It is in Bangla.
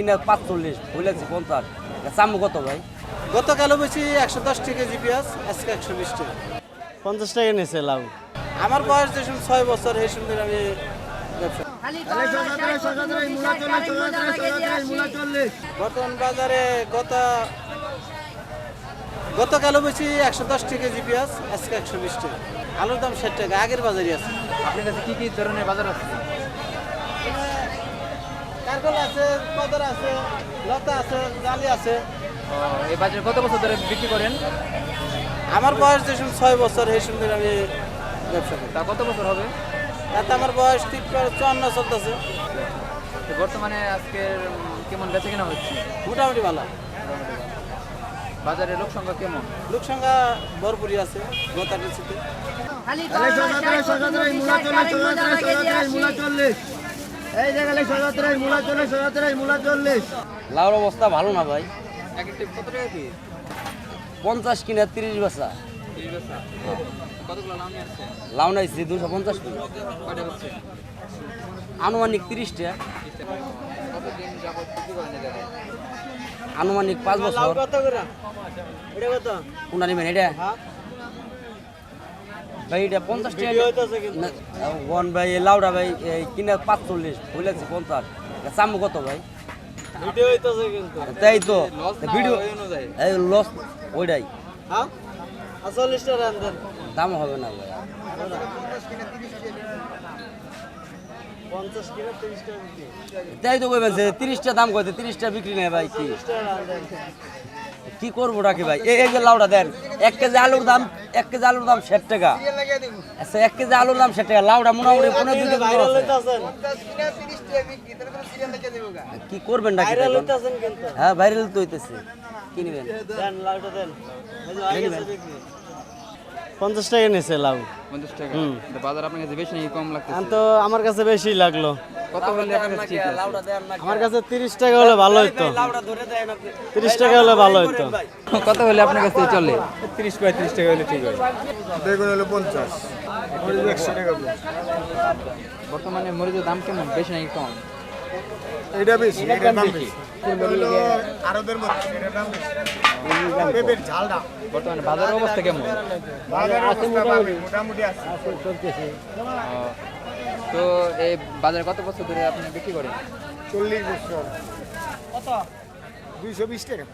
কিনা 45 বলেছি 50 চামু কত ভাই? গতকালও বেশি 110 টাকা জিপিএস, আজকে 120 টাকা। 50 টাকা নিয়েছে লাউ। আমার বয়স যেসব 6 বছর এই সময় আমি ব্যবসা। বর্তমান বাজারে গতকালও বেশি 110 টাকা জিপিএস, আজকে 120 টাকা। আলুর দাম 60 টাকা, আগের বাজারই আছে। আপনার কাছে কি কি ধরনের বাজার আছে? কারকল আছে, কদর আছে, লতা আছে, জালি আছে। এই বাজারে কত বছর ধরে বিক্রি করেন? আমার বয়স যেসব 6 বছর এই সময় আমি ব্যবসা করি। তা কত বছর হবে? তাতে আমার বয়স 54 চলতেছে। তো বর্তমানে আজকের কেমন বেচে কেনা হচ্ছে? মোটামুটি ভালো। বাজারে লোক সংখ্যা কেমন? লোক সংখ্যা ভরপুরই আছে গতাটির সাথে। লাউর অবস্থা ভালো না ভাই। এক একটি কত টাকা কি? 50 কিনা 30 বেচা। কতগুলো লাউ নিয়ে আসছে? লাউ নাইছি 250 টাকা। কয়টা হচ্ছে? আনুমানিক 30 টাকা। কতদিন যাবত বিক্রি করেন এই জায়গায়? আনুমানিক 5 বছর। কত করে? এটা কত? কোনটা নেবেন এটা? হ্যাঁ। ভাই এটা 50 টাকা। ভিডিও হইতাছে কিন্তু। না, ওয়ান ভাই এই লাউটা ভাই এই কিনা 45 বলেছি 50 চামু কত ভাই? ভিডিও হইতাছে কিন্তু। তাই তো লস না ভিডিও ওই অনুযায়ী। এই লস ওইটাই হ্যাঁ? 40 টাকা রান দেন। দাম হবে না ভাই। 50 কিলো 30 টাকা বিক্রি। তাই তো কইবেন যে 30 টা দাম কইতে 30 টা বিক্রি নেই ভাই কি 30 টাকা রান দেন। কি করবো নাকি ভাই? এই যে লাউটা দেন 1 কেজি আলুর দাম 60 টাকা। আচ্ছা 1 কেজি আলুর দাম 60 টাকা, লাউটা মোটামুটি 15 টাকা ভাইরাল আছে। হইতাছেন। কি করবেন নাকি? ভাইরাল হইতাছেন কিন্তু। হ্যাঁ ভাইরাল তো হইতেছে। কি নেবেন? দেন লাউটা দেন। এই যে আগে গেছে বিক্রি। 50 টাকা নিয়েছে লাউ। 50 টাকা। তো বাজার আপনার কাছে বেশি নাকি কম লাগতেছে? আর তো আমার কাছে বেশি লাগলো। কত হলে আপনার কাছে ঠিক আছে? লাউটা দেন নাকি? আমার কাছে 30 টাকা হলে ভালো হতো। লাউটা ধরে দেন আপনি। 30 টাকা হলে ভালো হতো। কত হলে আপনার কাছে চলে? 30-35 টাকা হলে ঠিক হয়। বেগুন হলো 50, মরিচ 100 টাকা। বর্তমানে মরিচের দাম কেমন, বেশি নাকি কম? এটা বেশি, এটার দাম বেশি। হলো আরদের মধ্যে, এটার দাম বেশি। পেঁপের ঝালটা বর্তমানে বাজারের অবস্থা কেমন? বাজারের অবস্থা ভালো, মোটামুটি আছে। তো এই বাজারে কত বছর ধরে আপনি বিক্রি করেন? 40 বছর। কত? 220 টাকা।